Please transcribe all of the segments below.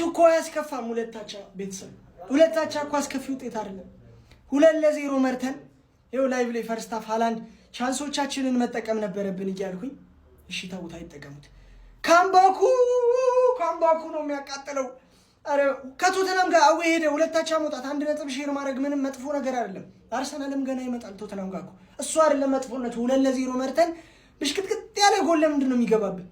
እኮ ያስከፋም። ሁለታቻ እኮ አስከፊ ውጤት አይደለም። 2-0 መርተን ይኸው ላይቭ ላይ ፈርስት ሃፍ ሃላንድ ቻንሶቻችንን መጠቀም ነበረብን እያልኩኝ እሺ ተውት አይጠቀሙት። ካምባኩ ነው የሚያቃጥለው። አረ ከቶተናም ጋር አዌ ሄደ ሁለታቻ መውጣት 1 ነጥብ ሼር ማድረግ ምንም መጥፎ ነገር አይደለም። አርሰናልም ገና ይመጣል ቶተናም ጋር እሱ አይደለም መጥፎነቱ። 2-0 መርተን ብሽክትክት ያለ ጎል ለምንድን ነው የሚገባብን?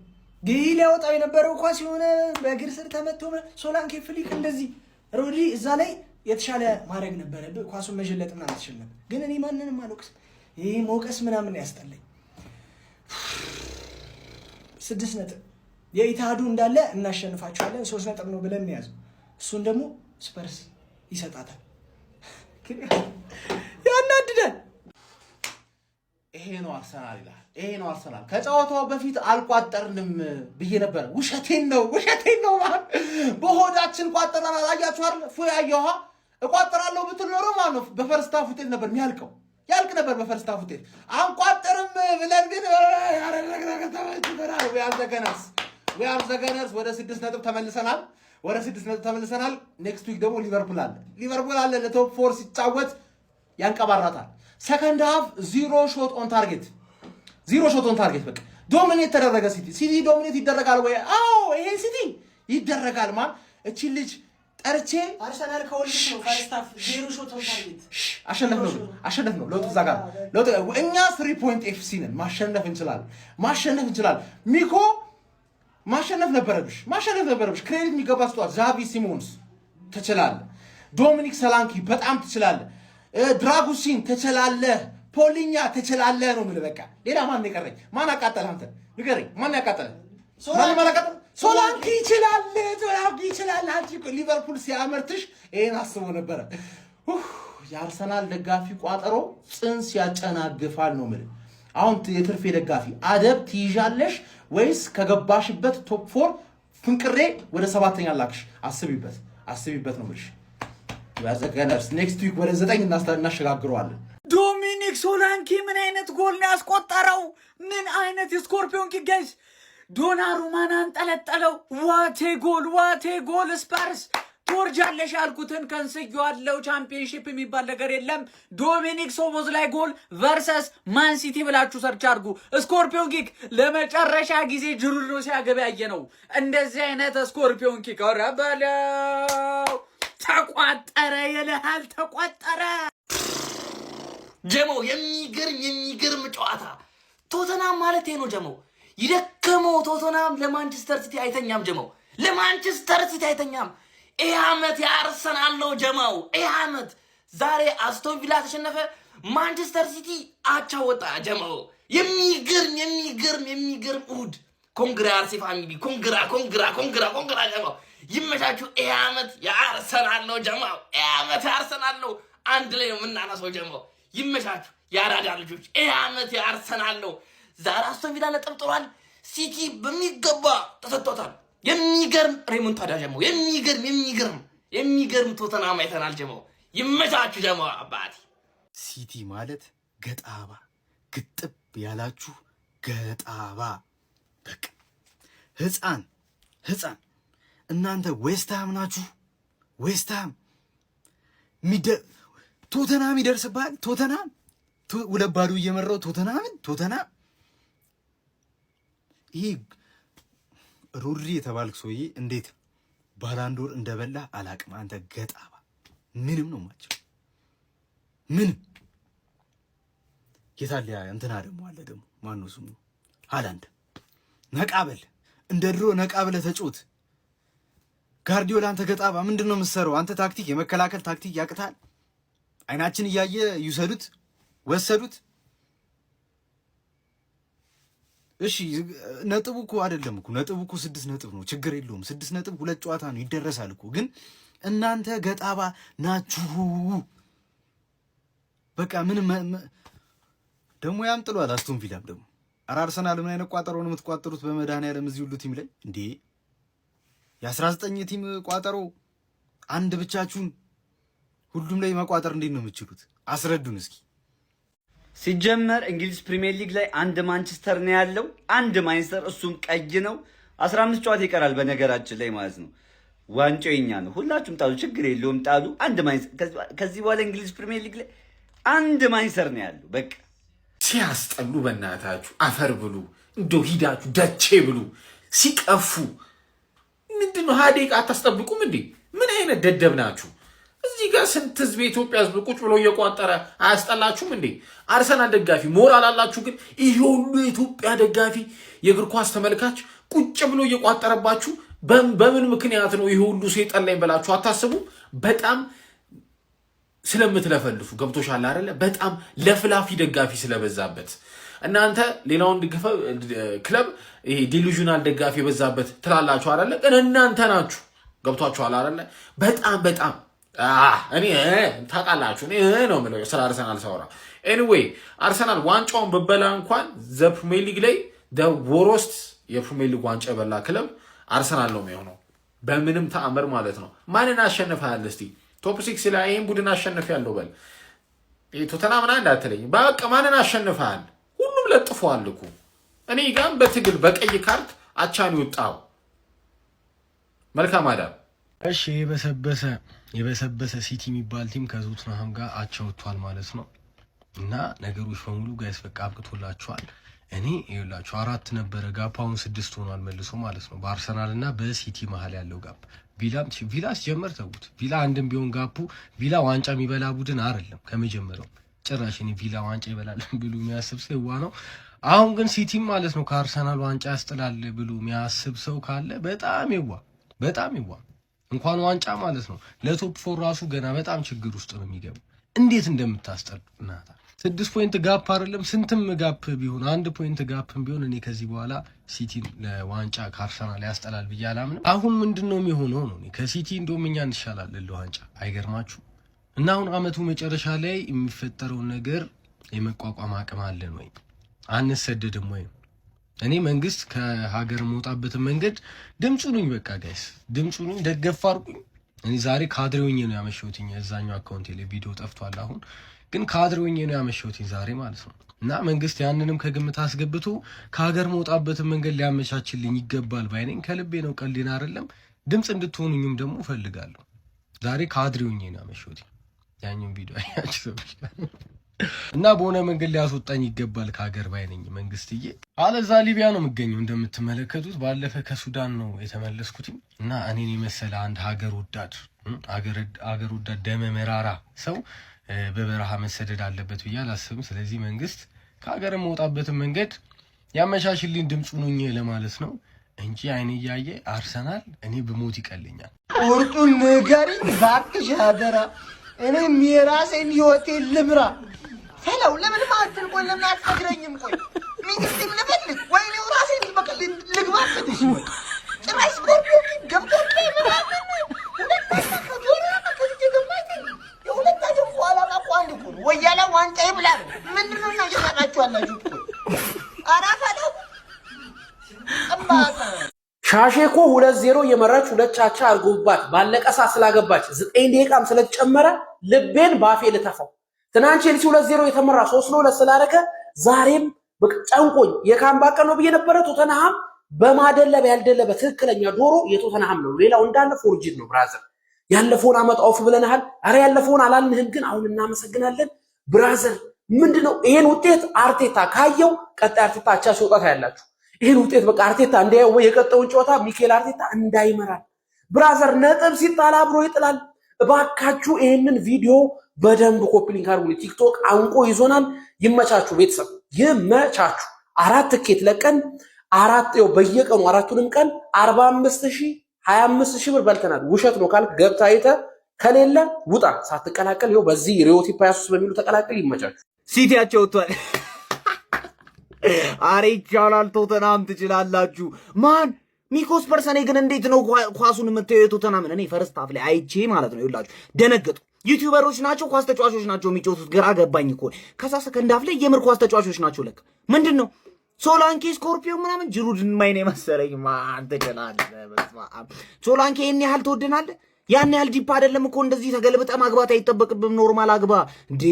ግይ ሊያወጣው የነበረው ኳስ የሆነ በእግር ስር ተመቶ ሶላንኬ ፍሊክ እንደዚህ ሮድሪ እዛ ላይ የተሻለ ማድረግ ነበረብህ። ኳሱን መጀለጥ ምናምን ትችል ነበር። ግን እኔ ማንንም አልወቅስም። ይሄ ሞቀስ ምናምን ያስጠላኝ። 6 ነጥብ የኢትሃዱ እንዳለ እናሸንፋቸዋለን 3 ነጥብ ነው ብለን ያዘው። እሱን ደግሞ ስፐርስ ይሰጣታል። ያናድዳል። ይሄ ነው አርሰናል ይላል። ይሄ ነው አርሰናል። ከጨዋታው በፊት አልቋጠርንም ብዬ ነበር። ውሸቴን ነው ማለት በሆዳችን ቋጠራና አያችሁ አይደል? ፉያየዋ እቋጠራለሁ ብትል ኖሮ ማለት ነው በፈርስት ሃፍ ውጤት ነበር የሚያልቀው። ያልቅ ነበር በፈርስት ሃፍ ውጤት። አንቋጠርም ብለን ግን ዊአር ዘገነርስ ወደ 6 ነጥብ ተመልሰናል። ኔክስት ዊክ ደግሞ ሊቨርፑል አለ ለቶፕ 4 ሲጫወት ያንቀባራታል። ሰከንድ ሃፍ 0 ሾት ኦን ታርጌት በቃ ዶሚኔት ተደረገ። ሲቲ ዶሚኔት ይደረጋል ወይ? አዎ ይሄ ሲቲ ይደረጋል። ማን እቺ ልጅ ጠርቼ አርሰናል ከወልሽ ነው ፈርስት ሃፍ 0 ሾት ኦን ታርጌት አሸነፍ ነው ለውጥ እዛ ጋር ለውጥ። እኛ 3 ፖይንት ኤፍሲ ነን። ማሸነፍ እንችላለን። ሚኮ ማሸነፍ ነበረብሽ። ክሬዲት የሚገባ ስጧት። ዛቪ ሲሞንስ ትችላለህ። ዶሚኒክ ሰላንኪ በጣም ትችላለህ። ድራጉሲን ትችላለህ። ፖሊኛ ትችላለህ ነው የምልህ። በቃ ሌላ ማን የቀረኝ? ማን አቃጠለህ? አንተ ንገረኝ። ማን ያቃጠለህ? ሶላንኪ ይችላል። አንቺ ሊቨርፑል ሲያመርትሽ ይሄን አስቦ ነበረ። የአርሰናል ደጋፊ ቋጠሮ ጽንስ ያጨናግፋል ነው የምልህ። አሁን የትርፌ ደጋፊ አደብ ትይዣለሽ ወይስ ከገባሽበት ቶፕ 4 ፍንቅሬ ወደ 7ኛ ላክሽ? አስቢበት ነው የምልሽ። ያዘገነርስ ኔክስት ዊክ ወደ 9 እናሸጋግረዋለን። ዶሚኒክ ሶላንኪ ምን አይነት ጎል ነው ያስቆጠረው? ምን አይነት የስኮርፒዮን ኪክ ጋይስ! ዶናሩማን አንጠለጠለው። ዋቴ ጎል! ስፐርስ ትወርጃለሽ ያልኩትን ከንስዬዋለሁ። ቻምፒየንሺፕ የሚባል ነገር የለም። ዶሚኒክ ሶቦዝ ላይ ጎል ቨርሰስ ማን ሲቲ ብላችሁ ሰርች አድርጉ። ስኮርፒዮን ኪክ ለመጨረሻ ጊዜ ጅሩሮ ሲያገባ ያየ ነው። እንደዚህ አይነት ስኮርፒዮን ኪክ ኧረ በለው። ተቋጠረ ይልሃል። ጀሞ የሚገርም ጨዋታ። ቶተናም ማለት ነው ጀሞ ይደከመው። ቶተናም ለማንቸስተር ሲቲ አይተኛም። ጀሞ ለማንቸስተር ሲቲ አይተኛም። ይህ ዓመት የአርሰናል ነው ጀማው። ይህ ዓመት ዛሬ አስቶን ቪላ ተሸነፈ፣ ማንቸስተር ሲቲ አቻ ወጣ። ጀማው የሚገርም እሑድ። ኮንግራ አርሴ ፋሚሊ ኮንግራ ጀማው ይመቻችሁ። ይህ ዓመት የአርሰናል ነው ጀማው። ይህ ዓመት የአርሰናል ነው። አንድ ላይ ነው የምናነሳው ጀማው። ይመቻችሁ የአራዳ ልጆች። ይህ ዓመት የአርሰናል ነው። ዛሬ አስቶን ቪላ ነጥብ ጥሏል። ሲቲ በሚገባ ተሰጥቶታል። የሚገርም ሬሞንታዳ ጀማው። የሚገርም ቶተናም አይተናል ጀማው። ይመቻችሁ ጀማው። አባቴ ሲቲ ማለት ገጣባ ግጥብ ያላችሁ ገጣባ በቃ ህፃን እናንተ ዌስትሃም ናችሁ። ዌስትሃም ቶተናም ይደርስባል። ቶተናም 2-0 እየመራው ቶተናም ይሄ ሮድሪ የተባልክ ሰውዬ እንዴት ባላንዶር እንደበላ አላቅም። አንተ ገጣባ ምንም ነው ማቸው ምንም። የታሊያ እንትና ደግሞ አለ ደግሞ ማነው ስሙ? ሃላንድ ነቃበል እንደ ድሮ ነቃበለ ተጮት። ጋርዲዮላ አንተ ገጣባ ምንድነው የምትሰራው? አንተ ታክቲክ የመከላከል ታክቲክ ያቅታል። አይናችን እያየ ወሰዱት። እሺ ነጥቡ እኮ አይደለም እኮ ነጥቡ እኮ 6 ነጥብ ነው። ችግር የለውም 6 ነጥብ 2 ጨዋታ ነው ይደረሳል እኮ። ግን እናንተ ገጣባ ናችሁ። በቃ ምንም ደግሞ ያምጥሏል። አስቶን ቪላም ደግሞ አርሰናል ምን አይነት ቋጠሮ ነው የምትቋጠሩት? በመድኃኒዓለም እዚህ ሁሉ ቲም ላይ እንዴ የ19 ቲም ቋጠሮ አንድ ብቻችሁን ሁሉም ላይ መቋጠር እንዴት ነው የምትችሉት? አስረዱን እስኪ። ሲጀመር እንግሊዝ ፕሪሚየር ሊግ ላይ አንድ ማንቸስተር ነው ያለው፣ አንድ ማንቸስተር እሱም ቀይ ነው። 15 ጨዋታ ይቀራል በነገራችን ላይ ማለት ነው። ዋንጫው የኛ ነው። ሁላችሁም ጣሉ፣ ችግር የለውም ጣሉ። አንድ ማንችስተር ከዚህ በኋላ እንግሊዝ ፕሪሚየር ሊግ ላይ አንድ ማንችስተር ነው ያለው። በቃ ሲያስጠሉ በእናታችሁ አፈር ብሉ። እንደው ሂዳችሁ ደቼ ብሉ። ሲቀፉ ምንድነው ሀዴቅ አታስጠብቁም እንዴ? ምን አይነት ደደብ ናችሁ? እዚህ ጋር ስንት ህዝብ የኢትዮጵያ ህዝብ ቁጭ ብሎ እየቋጠረ አያስጠላችሁም እንዴ? አርሰናል ደጋፊ ሞራል አላችሁ። ግን ይሄ ሁሉ የኢትዮጵያ ደጋፊ የእግር ኳስ ተመልካች ቁጭ ብሎ እየቋጠረባችሁ በምን ምክንያት ነው ይሄ ሁሉ ሰው የጠላኝ ብላችሁ አታስቡም? በጣም ስለምትለፈልፉ ገብቶሻል አይደለ? በጣም ለፍላፊ ደጋፊ ስለበዛበት እናንተ ሌላውን ክለብ ይሄ ዲሉዥናል ደጋፊ የበዛበት ትላላችሁ አይደለ? ግን እናንተ ናችሁ። ገብቷችኋል አይደለ? በጣም እኔ ታውቃላችሁ እኔ ነው የምለው ስለ አርሰናል ሳወራ። ኤኒዌይ አርሰናል ዋንጫውን በበላ እንኳን ዘ ፕሪሚየር ሊግ ላይ ወሮስት የፕሪሚየር ሊግ ዋንጫ የበላ ክለብ አርሰናል ነው የሚሆነው በምንም ተአምር ማለት ነው። ማንን አሸንፈሃል? እስቲ ቶፕ 6 ላይ ይሄን ቡድን አሸንፍ ያለው በል። ቶተንሃምን እንዳትለኝ በቃ ማንን አሸንፈሃል? ሁሉም ለጥፈዋል እኮ እኔ ጋር በትግል በቀይ ካርድ አቻን ይወጣው። መልካም አዳም። እሺ የበሰበሰ ሲቲ የሚባል ቲም ከቶተንሃም ጋር አቻ ወጥቷል ማለት ነው። እና ነገሮች በሙሉ ጋይስ በቃ አብቅቶላችኋል። እኔ ይኸውላችሁ 4 ነበረ ጋፕ አሁን 6 ሆኗል መልሶ ማለት ነው። በአርሰናል እና በሲቲ መሀል ያለው ጋፕ ቪላ ሲጀመር ተውት። ቪላ አንድም ቢሆን ጋፑ ቪላ ዋንጫ የሚበላ ቡድን አይደለም ከመጀመሪያው ጭራሽ። እኔ ቪላ ዋንጫ ይበላል ብሎ የሚያስብ ሰው ነው። አሁን ግን ሲቲም ማለት ነው ከአርሰናል ዋንጫ ያስጥላል ብሎ የሚያስብ ሰው ካለ በጣም ይዋ እንኳን ዋንጫ ማለት ነው ለቶፕ 4 ራሱ ገና በጣም ችግር ውስጥ ነው የሚገባው። እንዴት እንደምታስጠሉ እናታ 6 ፖይንት ጋፕ አይደለም ስንትም ጋፕ ቢሆን 1 ፖይንት ጋፕም ቢሆን እኔ ከዚህ በኋላ ሲቲን ለዋንጫ ከአርሰናል ያስጠላል ብዬ አላምንም። አሁን ምንድነው የሚሆነው ነው ከሲቲ እንደውም እኛ እንሻላለን ለዋንጫ አይገርማችሁ? እና አሁን አመቱ መጨረሻ ላይ የሚፈጠረው ነገር የመቋቋም አቅም አለን ወይ አንሰደድም ወይ? እኔ መንግስት ከሀገር መውጣበትን መንገድ ድምፁ ነኝ። በቃ ጋይስ ድምፁ ነኝ፣ ደገፍ አድርጉኝ። እኔ ዛሬ ካድሬውኝ ነው ያመሸሁትኝ። እዛኛው አካውንቴ ላይ ቪዲዮ ጠፍቷል። አሁን ግን ካድሬውኝ ነው ያመሸሁትኝ ዛሬ ማለት ነው። እና መንግስት ያንንም ከግምት አስገብቶ ከሀገር መውጣበትን መንገድ ሊያመቻችልኝ ይገባል ባይነኝ። ከልቤ ነው፣ ቀልዴን አይደለም። ድምፅ እንድትሆኑኝም ደግሞ እፈልጋለሁ። ዛሬ ካድሬውኝ ነው ያመሸሁትኝ። ያኛው ቪዲዮ አያችሁ ሰዎች እና በሆነ መንገድ ሊያስወጣኝ ይገባል ከሀገር ባይነኝ መንግስትዬ። አለዛ ሊቢያ ነው የምገኘው እንደምትመለከቱት። ባለፈ ከሱዳን ነው የተመለስኩት እና እኔን የመሰለ አንድ ሀገር ወዳድ ደመ መራራ ሰው በበረሃ መሰደድ አለበት ብዬ አላስብም። ስለዚህ መንግስት ከሀገር መውጣበትን መንገድ ያመቻችልኝ ድምፁ ነኝ ለማለት ነው እንጂ አይኔ እያየ አርሰናል እኔ ብሞት ይቀልኛል። ቁርጡን ንገሪኝ እባክሽ አደራ። እኔም የራሴን ህይወቴን ልምራ። ፈለው ለምን ማትል ቆይ ለምን አትነግረኝም? ቆይ ሚስቴም ልፈልግ ወይ ነው ራሴን በቀል ልግባትሽ ወይ ጭራሽ ስኮርፒዮ ገብቶ ምናምን የሁለታቸው ኋላ ማቋንድ እኮ ነው። ወያላ ዋንጫ ይብላል። ምንድነው እና እየሰራችሁ ያላችሁ? ኧረ ፈለው ሻሼ እኮ 2-0 የመራች 2 ቻቻ አርጎባት ባለቀ ሰዓት ስላገባች 9 ደቂቃም ስለተጨመረ ልቤን ባፌ ልተፋው። ትናንት ቼልሲ 2-0 የተመራ 3-2 ስላደረገ ዛሬም ጨንቆኝ የካምባቀ ነው ብዬ ነበረ። ቶተንሃም በማደለብ ያልደለበ ትክክለኛ ዶሮ የቶተንሃም ነው። ሌላው እንዳለ ፎርጅድ ነው። ብራዘር ያለፈውን አመት አውፍ ብለናል። አረ ያለፈውን አላልንህም፣ ግን አሁን እናመሰግናለን ብራዘር። ምንድነው ይሄን ውጤት አርቴታ ካየው ቀጣይ አርቴታ አቻ ሲወጣ ያላችሁ ይሄን ውጤት በቃ አርቴታ እንዳይው የቀጠውን ጨዋታ ሚኬል አርቴታ እንዳይመራል ብራዘር። ነጥብ ሲጣል አብሮ ይጥላል። እባካችሁ ይሄንን ቪዲዮ በደንብ ኮፒ ሊንክ አድርጉ። ቲክቶክ አንቆ ይዞናል። ይመቻችሁ ቤተሰብ ይመቻችሁ። 4 ትኬት ለቀን 4 በየቀኑ 4ቱንም ቀን 45000 25000 ብር በልተናል። ውሸት ነው ካልክ ገብታ አይተህ ከሌለ ውጣ ሳትቀላቀል ይኸው በዚህ ሪዮቲ ፓያሱስ በሚሉ ተቀላቀል። ይመቻችሁ። ሲቲያቸው ወጥቷል። አሬ ይቻላል። ቶተንሃም ትችላላችሁ። ማን ሚኮስ ፐርሰኔ ግን እንዴት ነው ኳሱን የምታየው? ቶተንሃምን እኔ ፈርስት ሃፍ ላይ አይቼ ማለት ነው ይላችሁ ደነገጡ። ዩቲዩበሮች ናቸው ኳስ ተጫዋቾች ናቸው የሚጮቱት? ግራ ገባኝ እኮ። ከዛ ሰከንድ ሃፍ ላይ የምር ኳስ ተጫዋቾች ናቸው ለካ። ምንድነው ሶላንኬ ስኮርፒዮ ምናምን ጅሩድን ማይኔ መሰለኝ። ማን ትችላለህ? በስመአብ ሶላንኬ ይሄን ያህል ትወደናለህ? ያን ያህል ዲፕ አይደለም እኮ እንደዚህ ተገልብጠ ማግባት አይጠበቅብም። ኖርማል አግባ እንዴ።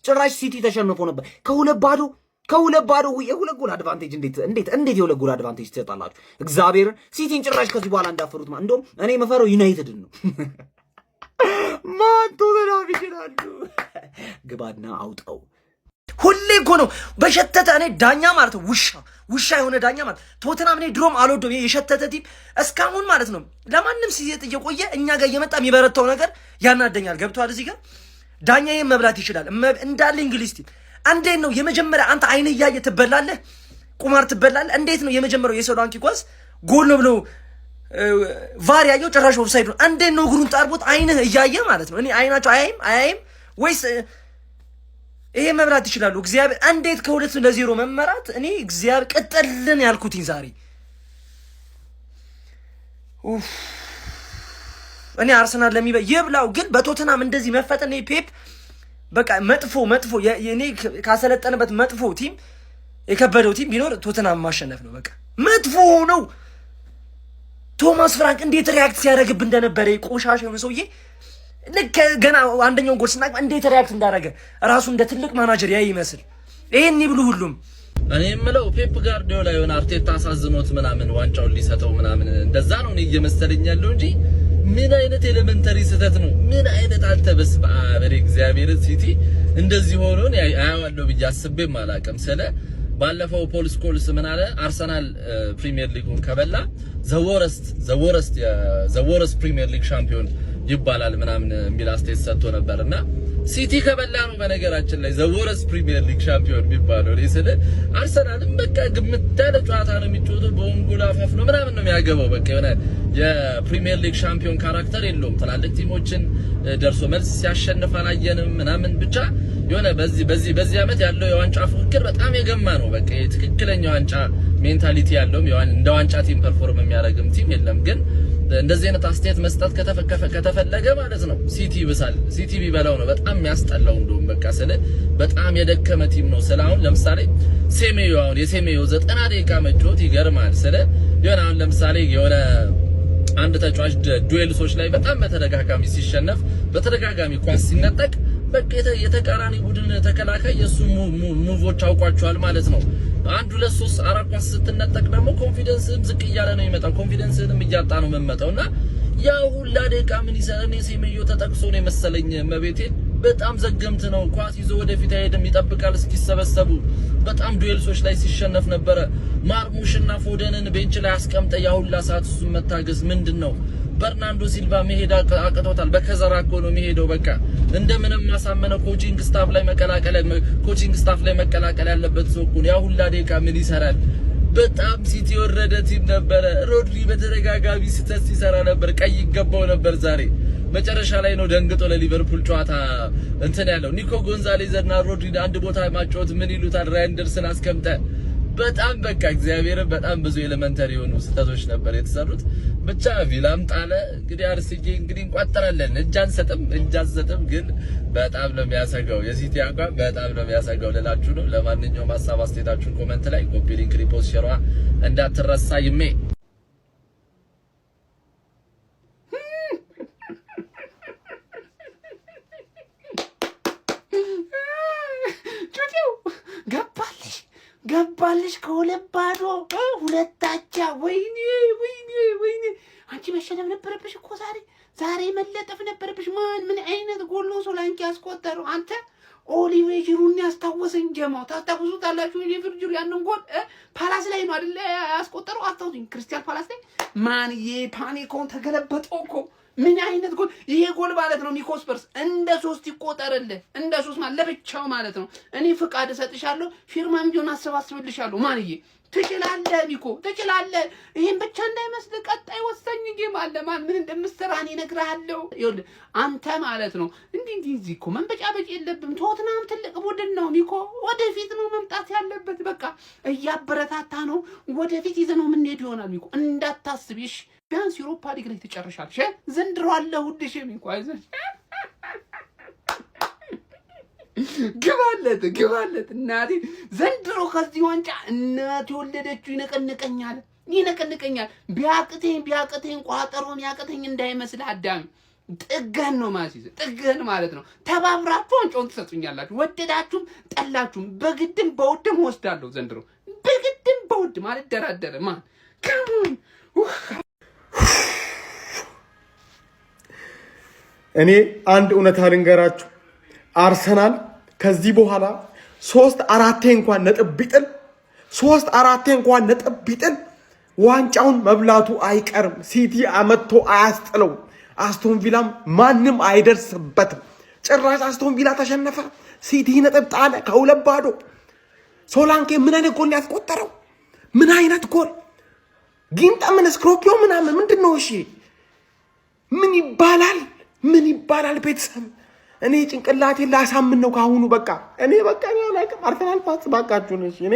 ጭራሽ ሲቲ ተሸንፎ ነበር ከ2-0 ከሁለት ባዶ የሁለት ጎል አድቫንቴጅ እንዴት የሁለት ጎል አድቫንቴጅ ትሰጣላችሁ? እግዚአብሔር ሲቲን ጭራሽ ከዚህ በኋላ እንዳፈሩት ማለት እንደውም እኔ መፈረው ዩናይትድን ነው። ማን ቶተናም ይችላሉ? ግባና አውጣው። ሁሌ እኮ ነው በሸተተ እኔ ዳኛ ማለት ነው ውሻ የሆነ ዳኛ ማለት ቶተናም እኔ ድሮም አልወደውም። የሸተተ ቲም እስካሁን ማለት ነው ለማንም ሲሰጥ እየቆየ እኛ ጋር እየመጣ የሚበረታው ነገር ያናደኛል። ገብቷል? እዚህ ጋር ዳኛ ይሄን መብላት ይችላል እንዳለ እንግሊዝ ቲም እንዴት ነው የመጀመሪያ አንተ አይንህ እያየ ትበላለህ፣ ቁማር ትበላለህ። እንዴት ነው የመጀመሪያው የሶላንኪ ኳስ ጎል ነው ብሎ ቫር ያየው ጭራሽ ኦፍሳይድ ነው። እንዴት ነው እግሩን ጣርቦት አይንህ እያየ ማለት ነው። እኔ አይናቸው አያይም ወይስ ይሄ መብላት ይችላሉ? እግዚአብሔር እንዴት ከ2-0 መመራት እኔ እግዚአብሔር ቀጠልን ያልኩትኝ ዛሬ እኔ አርሰናል ይብላው። ግን በቶተናም እንደዚህ መፈጠን ፔፕ በቃ መጥፎ እኔ ካሰለጠነበት መጥፎ ቲም የከበደው ቲም ቢኖር ቶተናም ማሸነፍ ነው። በቃ መጥፎ ነው። ቶማስ ፍራንክ እንዴት ሪያክት ሲያደርግብ እንደነበረ ቆሻሻ የሆነ ሰውዬ ልክ ገና አንደኛውን ጎል ስናቅ እንዴት ሪያክት እንዳደረገ ራሱ እንደ ትልቅ ማናጀር ያይ ይመስል ይሄን ይብሉ ሁሉም። እኔ የምለው ፔፕ ጋርዲዮላ የሆነ አርቴታ አሳዝኖት ምናምን ዋንጫውን ሊሰጠው ምናምን እንደዛ ነው እኔ እየመሰለኝ ያለው እንጂ ምን አይነት ኤሌመንተሪ ስህተት ነው? ምን አይነት አልተበስ በአበሬ እግዚአብሔር ሲቲ እንደዚህ ሆኖ አያዋለው ብዬ አስቤም አላውቅም። ስለ ባለፈው ፖል ስኮልስ ምን አለ? አርሰናል ፕሪሚየር ሊጉን ከበላ ዘወረስት ፕሪሚየር ሊግ ሻምፒዮን ይባላል ምናምን የሚል አስተያየት ሰጥቶ ነበርና ሲቲ ከበላ ነው በነገራችን ላይ ዘወረስት ፕሪሚየር ሊግ ሻምፒዮን የሚባለው። ለስለ አርሰናልም በቃ ግምት ያለ ጨዋታ ነው የሚጫወተው፣ በወንጎላ አፋፍ ነው ምናምን ነው የሚያገባው። በቃ የሆነ የፕሪሚየር ሊግ ሻምፒዮን ካራክተር የለውም። ትላልቅ ቲሞችን ደርሶ መልስ ሲያሸንፍ አላየንም ምናምን። ብቻ የሆነ በዚህ ዓመት ያለው የዋንጫ ፉክክር በጣም የገማ ነው። በቃ የትክክለኛ ዋንጫ ሜንታሊቲ ያለውም እንደ ዋንጫ ቲም ፐርፎርም የሚያደርግም ቲም የለም። ግን እንደዚህ አይነት አስተያየት መስጠት ከተፈለገ ማለት ነው ሲቲ ይብሳል። ሲቲ ቢበላው ነው በጣም የሚያስጠላው። እንደውም በቃ በጣም የደከመ ቲም ነው። አሁን ለምሳሌ የሴሜዮ 90 ደቂቃ መጫወት ይገርማል። የሆነ አሁን ለምሳሌ የሆነ አንድ ተጫዋች ዱኤልሶች ላይ በጣም በተደጋጋሚ ሲሸነፍ በተደጋጋሚ ኳስ ሲነጠቅ በቃ የተቃራኒ ቡድን ተከላካይ የሱ ሙቮች አውቋቸዋል ማለት ነው። 1 2 3 4 ኳስ ስትነጠቅ ደግሞ ኮንፊደንስም ዝቅ እያለ ነው የሚመጣው። ኮንፊደንስንም እያጣ ነው የሚመጣውና ያ ሁላ ደቂቃ ምን ይሰራል? ሴሜዮ ተጠቅሶ ነው የመሰለኝ መቤቴን። በጣም ዘገምት ነው። ኳስ ይዞ ወደፊት አይሄድም፣ ይጠብቃል እስኪሰበሰቡ። በጣም ዱኤልሶች ላይ ሲሸነፍ ነበረ። ማርሙሽና ፎደንን ቤንች ላይ አስቀምጠ ያ ሁላ ሰዓት እሱን መታገስ ምንድነው? በርናንዶ ሲልቫ መሄድ አቅቶታል። በከዘራ እኮ ነው የሚሄደው። በቃ እንደምንም ማሳመነ ኮቺንግ ስታፍ ላይ መቀላቀል ያለበት ሰው እኮ ያ ሁላ ደቂቃ ምን ይሰራል? በጣም ሲቲ የወረደ ቲም ነበረ። ሮድሪ በተደጋጋሚ ስህተት ሲሰራ ነበር። ቀይ ይገባው ነበር ዛሬ መጨረሻ ላይ ነው ደንግጦ ለሊቨርፑል ጨዋታ እንትን ያለው። ኒኮ ጎንዛሌዝና ሮድሪ አንድ ቦታ ማጫወት ምን ይሉታል? ራይንደርስን አስቀምጠ በጣም በቃ እግዚአብሔር በጣም ብዙ ኤሌመንተሪ የሆኑ ስህተቶች ነበር የተሰሩት። ብቻ ቪላም ጣለ። እንግዲህ አርሲጂ እንቋጠራለን። እጅ አንሰጥም ግን በጣም ነው የሚያሰጋው። የሲቲ አቋም በጣም ነው የሚያሰጋው ልላችሁ ነው። ለማንኛውም ሀሳብ አስተያየታችሁን ኮሜንት ላይ ኮፒ ሊንክ ሪፖስት ሼር እንዳትረሳ ይሜ ገባልሽ ከሁለት ባዶ ሁለታቻ። ወይኔ አንቺ መሸነፍ ነበረብሽ እኮ ዛሬ መለጠፍ ነበረብሽ። ምን አይነት ጎል ነው ሶላንኪ ያስቆጠረው? አንተ ኦሊቬ ጂሩን ያስታወሰኝ። ጀማው ታስታውሱታላችሁ? ኦሊቬ ጂሩ ያንን ጎል ፓላስ ላይ ነው አይደል ያስቆጠረው? አስታውሱኝ። ክሪስታል ፓላስ ላይ ማንዬ ፓኒኮን ተገለበጠው እኮ። ምን አይነት ጎል! ይሄ ጎል ማለት ነው ሚኮስፐርስ እንደ 3 ይቆጠርልህ። እንደ 3 ማለት ለብቻው ማለት ነው። እኔ ፍቃድ እሰጥሻለሁ፣ ፊርማም ቢሆን አሰባስብልሻለሁ። ማንዬ ትችላለህ፣ ሚኮ ትችላለህ። ይሄን ብቻ እንዳይመስል ቀጣይ ወሳኝ ጌም አለ። ምን እንደምትሰራ እኔ እነግርሃለሁ። ይኸውልህ አንተ ማለት ነው እንዲህ እኮ መንበጫበጭ የለብም። ቶትናም ትልቅ ቡድን ነው ሚኮ፣ ወደፊት ነው መምጣት ያለበት። በቃ እያበረታታ ነው፣ ወደፊት ይዘነው የምንሄድ ይሆናል ሚኮ፣ እንዳታስብሽ። ቢያንስ ዩሮፓ ሊግ ላይ ትጨርሻለሽ። ዘንድሮ አለሁልሽ ሚኮ፣ አይዞሽ። ግባለት እናቴ። ዘንድሮ ከዚህ ዋንጫ እናቴ ወለደችው ይነቀንቀኛል። ቢያቅተኝ ቋጠሮም ያቅተኝ እንዳይመስል አዳም ጥገን ነው ማሲዝ ጥገን ማለት ነው። ተባብራችሁ ዋንጫውን ትሰጡኛላችሁ። ወደዳችሁም ጠላችሁም በግድም በውድም ወስዳለሁ ዘንድሮ በግድም በውድ ማለት ደራደረ ማን ከሙን እኔ አንድ እውነት ልንገራችሁ አርሰናል ከዚህ በኋላ 3-4 እንኳን ነጥብ ቢጥል ዋንጫውን መብላቱ አይቀርም። ሲቲ አመጥቶ አያስጥለው። አስቶን ቪላም ማንም አይደርስበትም። ጭራሽ አስቶን ቪላ ተሸነፈ፣ ሲቲ ነጥብ ጣለ ከ2-0። ሶላንኬ ምን አይነት ጎል ያስቆጠረው? ምን አይነት ጎል ጊንጣ ምን ስክሮፒዮ ምናምን ምንድነው? እሺ ምን ይባላል ቤተሰብ? እኔ ጭንቅላቴን ላሳምን ነው ካሁኑ። በቃ እኔ አላውቅም። አርሰናል ፋስ ባካችሁ ነሽ። እኔ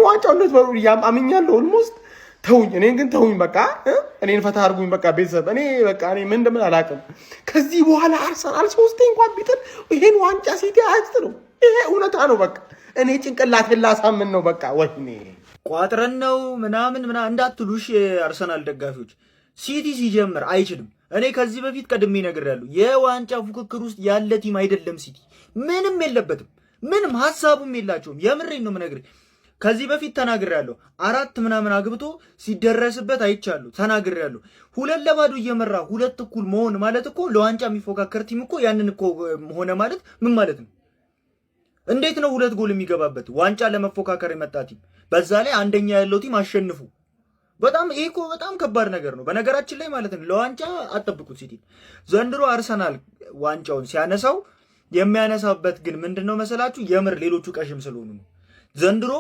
ዋንጫውን ልትበሉ አምኛለሁ። ኦልሞስት ተውኝ። እኔን ግን ተውኝ። በቃ እኔን ፈታ አድርጉኝ። በቃ ቤተሰብ እኔ ምን እንደምን አላውቅም። ከዚህ በኋላ አርሰናል 3 እንኳን ቢጥል ይሄን ዋንጫ ሲቲ አያስጥለው። ይሄ እውነታ ነው። በቃ እኔ ጭንቅላቴን ላሳምን ነው። በቃ ወይኔ ቋጥረን ነው ምናምን እንዳትሉሽ አርሰናል ደጋፊዎች። ሲቲ ሲጀምር አይችልም። እኔ ከዚህ በፊት ቀድሜ ነግሬያለሁ። የዋንጫ ፉክክር ውስጥ ያለ ቲም አይደለም ሲቲ። ምንም የለበትም። ምንም ሐሳቡም የላቸውም። የምሬን ነው የምነግርህ። ከዚህ በፊት ተናግሬያለሁ። 4 ምናምን አግብቶ ሲደረስበት አይቻለሁ። ተናግሬያለሁ። 2-0 እየመራ 2 እኩል መሆን ማለት እኮ ለዋንጫ የሚፎካከር ቲም እኮ ያንን እኮ ሆነ ማለት ምን ማለት ነው? እንዴት ነው 2 ጎል የሚገባበት ዋንጫ ለመፎካከር የመጣ ቲም? በዛ ላይ አንደኛ ያለው ቲም አሸንፉ። በጣም ይሄ እኮ በጣም ከባድ ነገር ነው በነገራችን ላይ ማለት ነው። ለዋንጫ አጠብቁት ሲቲ። ዘንድሮ አርሰናል ዋንጫውን ሲያነሳው የሚያነሳበት ግን ምንድነው መሰላችሁ? የምር ሌሎቹ ቀሽም ስለሆኑ ነው። ዘንድሮ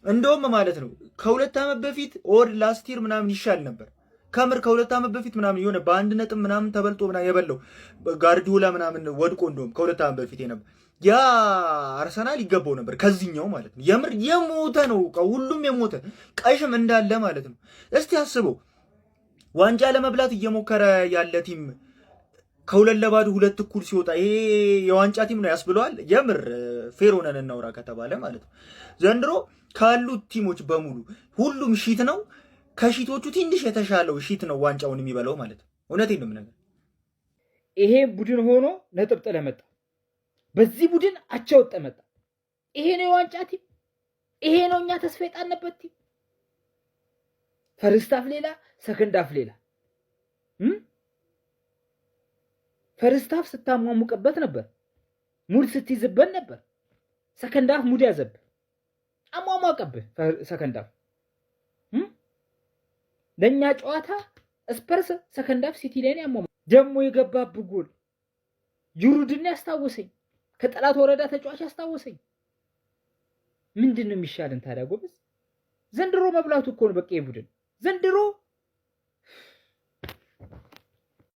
እንደውም ማለት ነው ከ2 ዓመት በፊት ኦር ላስት ይር ምናምን ይሻል ነበር። ከምር ከ2 ዓመት በፊት ምናምን የሆነ በ1 ነጥብ ምናምን ተበልጦ ምናምን የበለው ጋርዲዮላ ምናምን ወድቆ እንደውም ከ2 ዓመት በፊት ነበር ያ አርሰናል ይገባው ነበር ከዚህኛው ማለት ነው። የምር የሞተ ነው ሁሉም የሞተ ቀሽም እንዳለ ማለት ነው። እስቲ አስበው ዋንጫ ለመብላት እየሞከረ ያለ ቲም ከ2-0 2 እኩል ሲወጣ ይሄ የዋንጫ ቲም ነው ያስብለዋል? የምር ፌር ሆነን እናውራ ከተባለ ማለት ነው። ዘንድሮ ካሉት ቲሞች በሙሉ ሁሉም ሺት ነው። ከሺቶቹ ትንሽ የተሻለው ሺት ነው ዋንጫውን የሚበላው ማለት ነው። እውነቴን ነው የምነግርህ። ይሄ ቡድን ሆኖ ነጥብ ጥለ መጣ። በዚህ ቡድን አቻ ወጣ መጣ። ይሄ ነው የዋንጫ ቲም። ይሄ ነው እኛ ተስፋ የጣልንበት ቲም። ፈርስት ሃፍ ሌላ፣ ሰከንድ ሃፍ ሌላ። ፈርስት ሃፍ ስታሟሙቅበት ነበር፣ ሙድ ስትይዝበት ነበር። ሰከንድ ሃፍ ሙድ ያዘብህ፣ አሟሟቀብህ። ሰከንድ ሃፍ ለእኛ ጨዋታ ስፐርስ ሰከንድ ሃፍ ሲቲ ላይ ያሟሟ ደግሞ የገባብህ ጎል ጁሩድን ያስታወሰኝ፣ ከጠላት ወረዳ ተጫዋች ያስታወሰኝ። ምንድነው የሚሻልን ታዲያ ጎበዝ? ዘንድሮ መብላቱ እኮ ነው በቃ። ቡድን ዘንድሮ